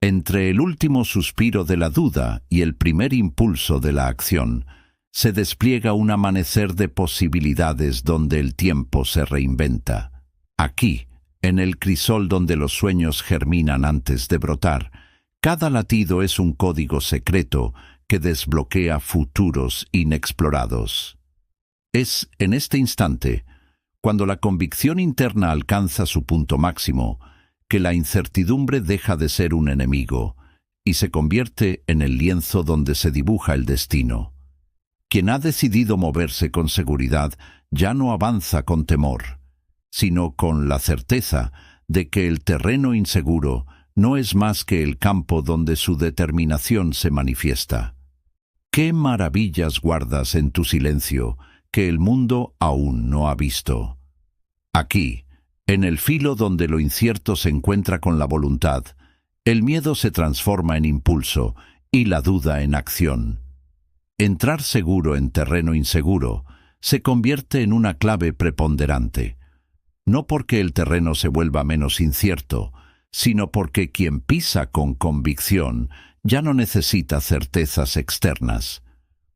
Entre el último suspiro de la duda y el primer impulso de la acción, se despliega un amanecer de posibilidades donde el tiempo se reinventa. Aquí, en el crisol donde los sueños germinan antes de brotar, cada latido es un código secreto que desbloquea futuros inexplorados. Es en este instante, cuando la convicción interna alcanza su punto máximo, que la incertidumbre deja de ser un enemigo y se convierte en el lienzo donde se dibuja el destino. Quien ha decidido moverse con seguridad ya no avanza con temor, sino con la certeza de que el terreno inseguro no es más que el campo donde su determinación se manifiesta. ¿Qué maravillas guardas en tu silencio que el mundo aún no ha visto? Aquí, en el filo donde lo incierto se encuentra con la voluntad, el miedo se transforma en impulso y la duda en acción. Entrar seguro en terreno inseguro se convierte en una clave preponderante, no porque el terreno se vuelva menos incierto, sino porque quien pisa con convicción ya no necesita certezas externas.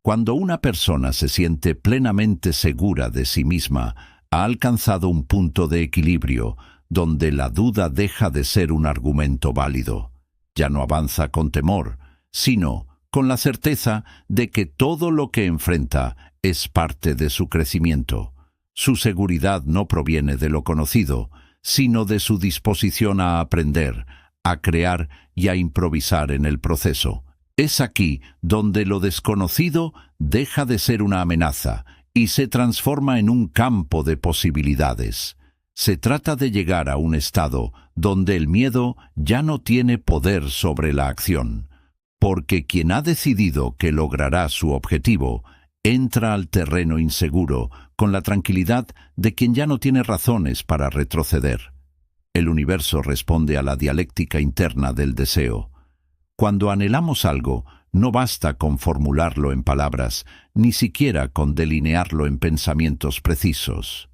Cuando una persona se siente plenamente segura de sí misma, ha alcanzado un punto de equilibrio donde la duda deja de ser un argumento válido. Ya no avanza con temor, sino con la certeza de que todo lo que enfrenta es parte de su crecimiento. Su seguridad no proviene de lo conocido, sino de su disposición a aprender, a crear y a improvisar en el proceso. Es aquí donde lo desconocido deja de ser una amenaza y se transforma en un campo de posibilidades. Se trata de llegar a un estado donde el miedo ya no tiene poder sobre la acción, porque quien ha decidido que logrará su objetivo entra al terreno inseguro con la tranquilidad de quien ya no tiene razones para retroceder. El universo responde a la dialéctica interna del deseo. Cuando anhelamos algo, no basta con formularlo en palabras, ni siquiera con delinearlo en pensamientos precisos.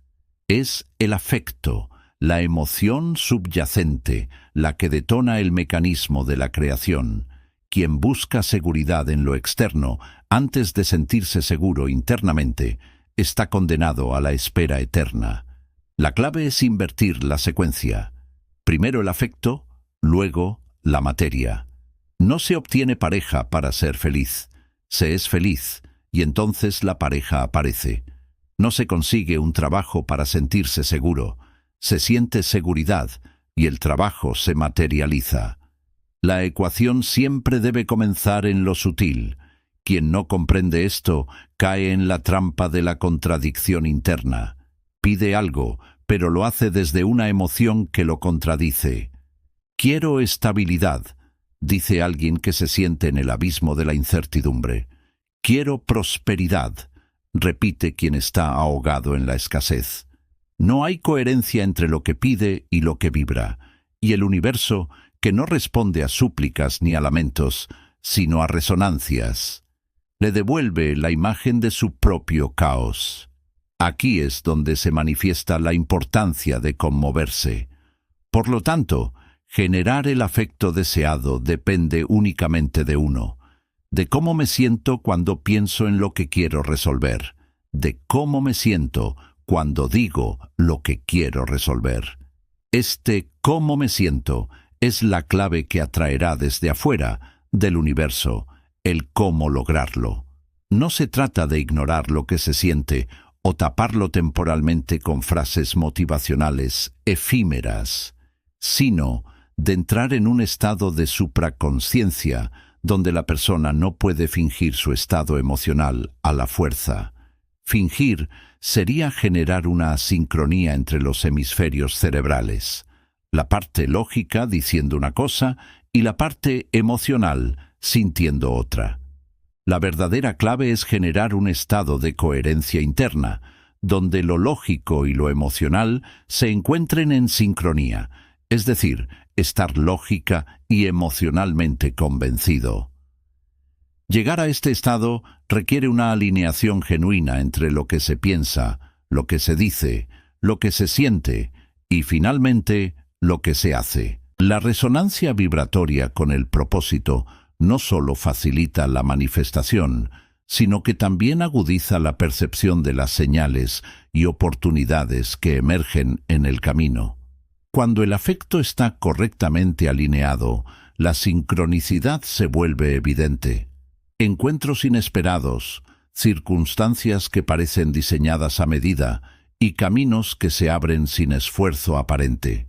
Es el afecto, la emoción subyacente, la que detona el mecanismo de la creación. Quien busca seguridad en lo externo antes de sentirse seguro internamente, está condenado a la espera eterna. La clave es invertir la secuencia. Primero el afecto, luego la materia. No se obtiene pareja para ser feliz. Se es feliz y entonces la pareja aparece. No se consigue un trabajo para sentirse seguro. Se siente seguridad y el trabajo se materializa. La ecuación siempre debe comenzar en lo sutil. Quien no comprende esto cae en la trampa de la contradicción interna. Pide algo, pero lo hace desde una emoción que lo contradice. Quiero estabilidad, dice alguien que se siente en el abismo de la incertidumbre. Quiero prosperidad, repite quien está ahogado en la escasez. No hay coherencia entre lo que pide y lo que vibra, y el universo, que no responde a súplicas ni a lamentos, sino a resonancias, le devuelve la imagen de su propio caos. Aquí es donde se manifiesta la importancia de conmoverse. Por lo tanto, generar el afecto deseado depende únicamente de uno, de cómo me siento cuando pienso en lo que quiero resolver, de cómo me siento cuando digo lo que quiero resolver. Este cómo me siento es la clave que atraerá desde afuera del universo el cómo lograrlo. No se trata de ignorar lo que se siente o taparlo temporalmente con frases motivacionales efímeras, sino de entrar en un estado de supraconsciencia donde la persona no puede fingir su estado emocional a la fuerza. Fingir sería generar una asincronía entre los hemisferios cerebrales, la parte lógica diciendo una cosa y la parte emocional sintiendo otra. La verdadera clave es generar un estado de coherencia interna, donde lo lógico y lo emocional se encuentren en sincronía, es decir, estar lógica y emocionalmente convencido. Llegar a este estado requiere una alineación genuina entre lo que se piensa, lo que se dice, lo que se siente y, finalmente, lo que se hace. La resonancia vibratoria con el propósito no solo facilita la manifestación, sino que también agudiza la percepción de las señales y oportunidades que emergen en el camino. Cuando el afecto está correctamente alineado, la sincronicidad se vuelve evidente. Encuentros inesperados, circunstancias que parecen diseñadas a medida y caminos que se abren sin esfuerzo aparente.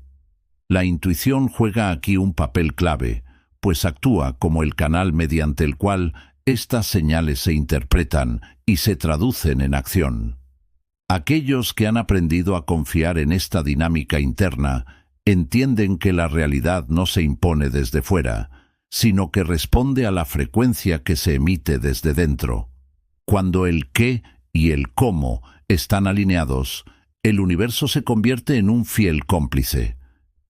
La intuición juega aquí un papel clave, pues actúa como el canal mediante el cual estas señales se interpretan y se traducen en acción. Aquellos que han aprendido a confiar en esta dinámica interna entienden que la realidad no se impone desde fuera, sino que responde a la frecuencia que se emite desde dentro. Cuando el qué y el cómo están alineados, el universo se convierte en un fiel cómplice.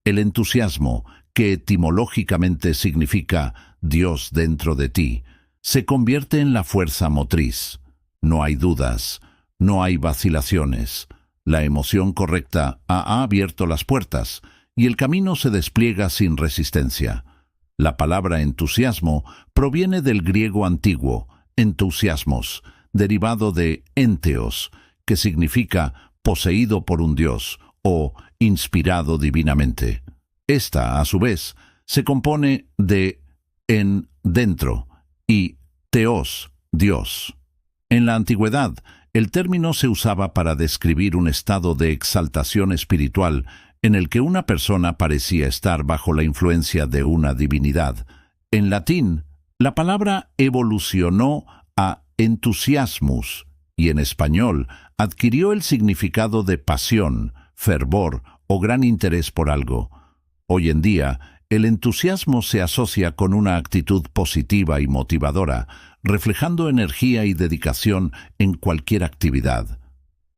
El entusiasmo, que etimológicamente significa Dios dentro de ti, se convierte en la fuerza motriz. No hay dudas, no hay vacilaciones. La emoción correcta ha abierto las puertas y el camino se despliega sin resistencia. La palabra entusiasmo proviene del griego antiguo, entusiasmos, derivado de enteos, que significa poseído por un dios o inspirado divinamente. Esta, a su vez, se compone de en, dentro, y teos, Dios. En la antigüedad, el término se usaba para describir un estado de exaltación espiritual en el que una persona parecía estar bajo la influencia de una divinidad. En latín, la palabra evolucionó a entusiasmus y en español adquirió el significado de pasión, fervor o gran interés por algo. Hoy en día, el entusiasmo se asocia con una actitud positiva y motivadora, reflejando energía y dedicación en cualquier actividad.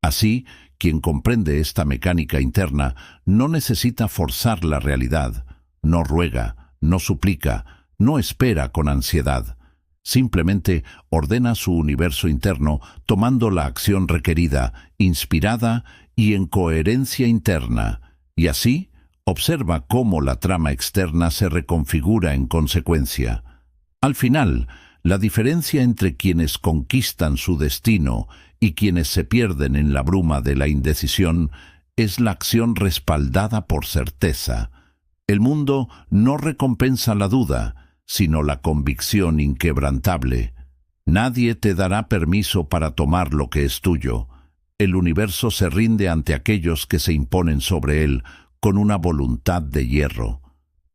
Así, quien comprende esta mecánica interna no necesita forzar la realidad, no ruega, no suplica, no espera con ansiedad. Simplemente ordena su universo interno tomando la acción requerida, inspirada y en coherencia interna, y así observa cómo la trama externa se reconfigura en consecuencia. Al final, la diferencia entre quienes conquistan su destino y quienes se pierden en la bruma de la indecisión es la acción respaldada por certeza. El mundo no recompensa la duda, sino la convicción inquebrantable. Nadie te dará permiso para tomar lo que es tuyo. El universo se rinde ante aquellos que se imponen sobre él con una voluntad de hierro.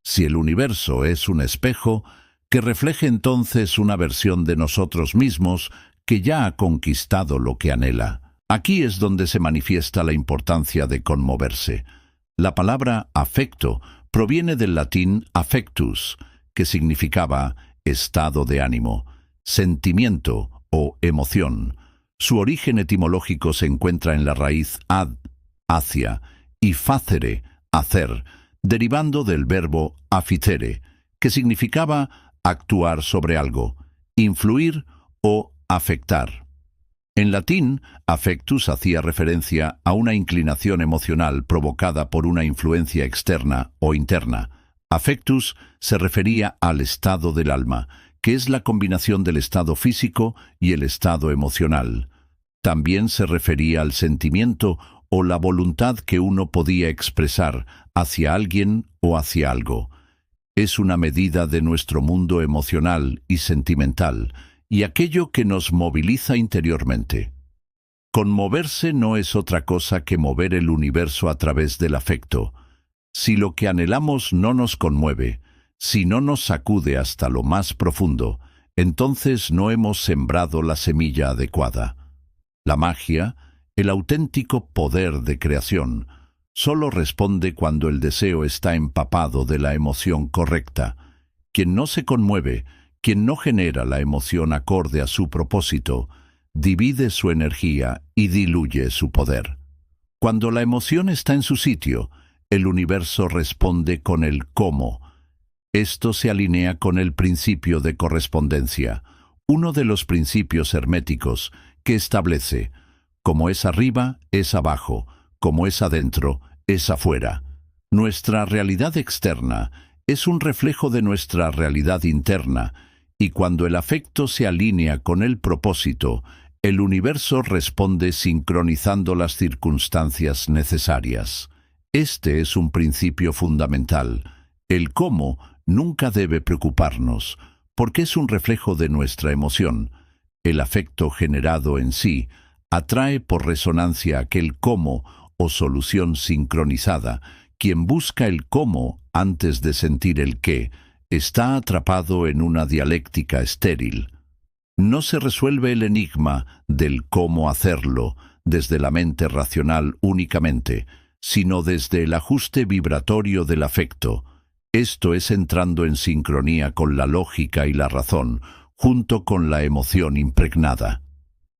Si el universo es un espejo, que refleje entonces una versión de nosotros mismos que ya ha conquistado lo que anhela. Aquí es donde se manifiesta la importancia de conmoverse. La palabra afecto proviene del latín affectus, que significaba estado de ánimo, sentimiento o emoción. Su origen etimológico se encuentra en la raíz ad, hacia, y facere, hacer, derivando del verbo afficere, que significaba actuar sobre algo, influir o afectar. En latín, affectus hacía referencia a una inclinación emocional provocada por una influencia externa o interna. Affectus se refería al estado del alma, que es la combinación del estado físico y el estado emocional. También se refería al sentimiento o la voluntad que uno podía expresar hacia alguien o hacia algo. Es una medida de nuestro mundo emocional y sentimental, y aquello que nos moviliza interiormente. Conmoverse no es otra cosa que mover el universo a través del afecto. Si lo que anhelamos no nos conmueve, si no nos sacude hasta lo más profundo, entonces no hemos sembrado la semilla adecuada. La magia, el auténtico poder de creación, solo responde cuando el deseo está empapado de la emoción correcta. Quien no se conmueve, quien no genera la emoción acorde a su propósito, divide su energía y diluye su poder. Cuando la emoción está en su sitio, el universo responde con el cómo. Esto se alinea con el principio de correspondencia, uno de los principios herméticos que establece: como es arriba, es abajo; como es adentro, es afuera. Nuestra realidad externa es un reflejo de nuestra realidad interna, y cuando el afecto se alinea con el propósito, el universo responde sincronizando las circunstancias necesarias. Este es un principio fundamental. El cómo nunca debe preocuparnos, porque es un reflejo de nuestra emoción. El afecto generado en sí atrae por resonancia aquel cómo o solución sincronizada. Quien busca el cómo antes de sentir el qué está atrapado en una dialéctica estéril. No se resuelve el enigma del cómo hacerlo desde la mente racional únicamente, sino desde el ajuste vibratorio del afecto. Esto es entrando en sincronía con la lógica y la razón, junto con la emoción impregnada.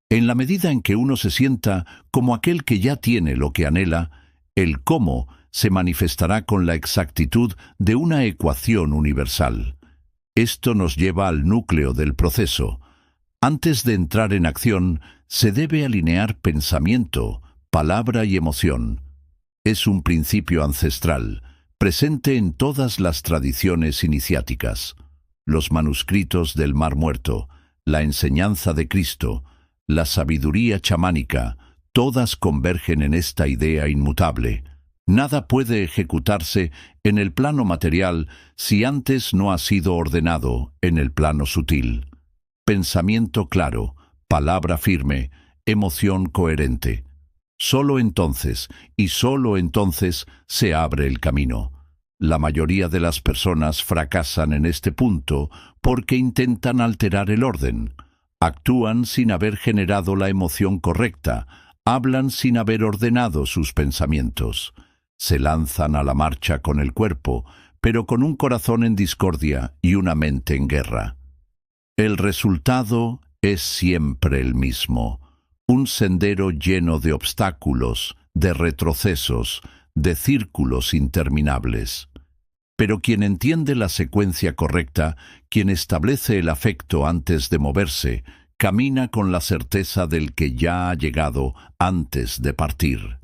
En la medida en que uno se sienta como aquel que ya tiene lo que anhela, el cómo se manifestará con la exactitud de una ecuación universal. Esto nos lleva al núcleo del proceso. Antes de entrar en acción, se debe alinear pensamiento, palabra y emoción. Es un principio ancestral, presente en todas las tradiciones iniciáticas. Los manuscritos del Mar Muerto, la enseñanza de Cristo, la sabiduría chamánica, todas convergen en esta idea inmutable. Nada puede ejecutarse en el plano material si antes no ha sido ordenado en el plano sutil. Pensamiento claro, palabra firme, emoción coherente. Solo entonces, y solo entonces, se abre el camino. La mayoría de las personas fracasan en este punto porque intentan alterar el orden. Actúan sin haber generado la emoción correcta, hablan sin haber ordenado sus pensamientos. Se lanzan a la marcha con el cuerpo, pero con un corazón en discordia y una mente en guerra. El resultado es siempre el mismo: un sendero lleno de obstáculos, de retrocesos, de círculos interminables. Pero quien entiende la secuencia correcta, quien establece el afecto antes de moverse, camina con la certeza del que ya ha llegado antes de partir.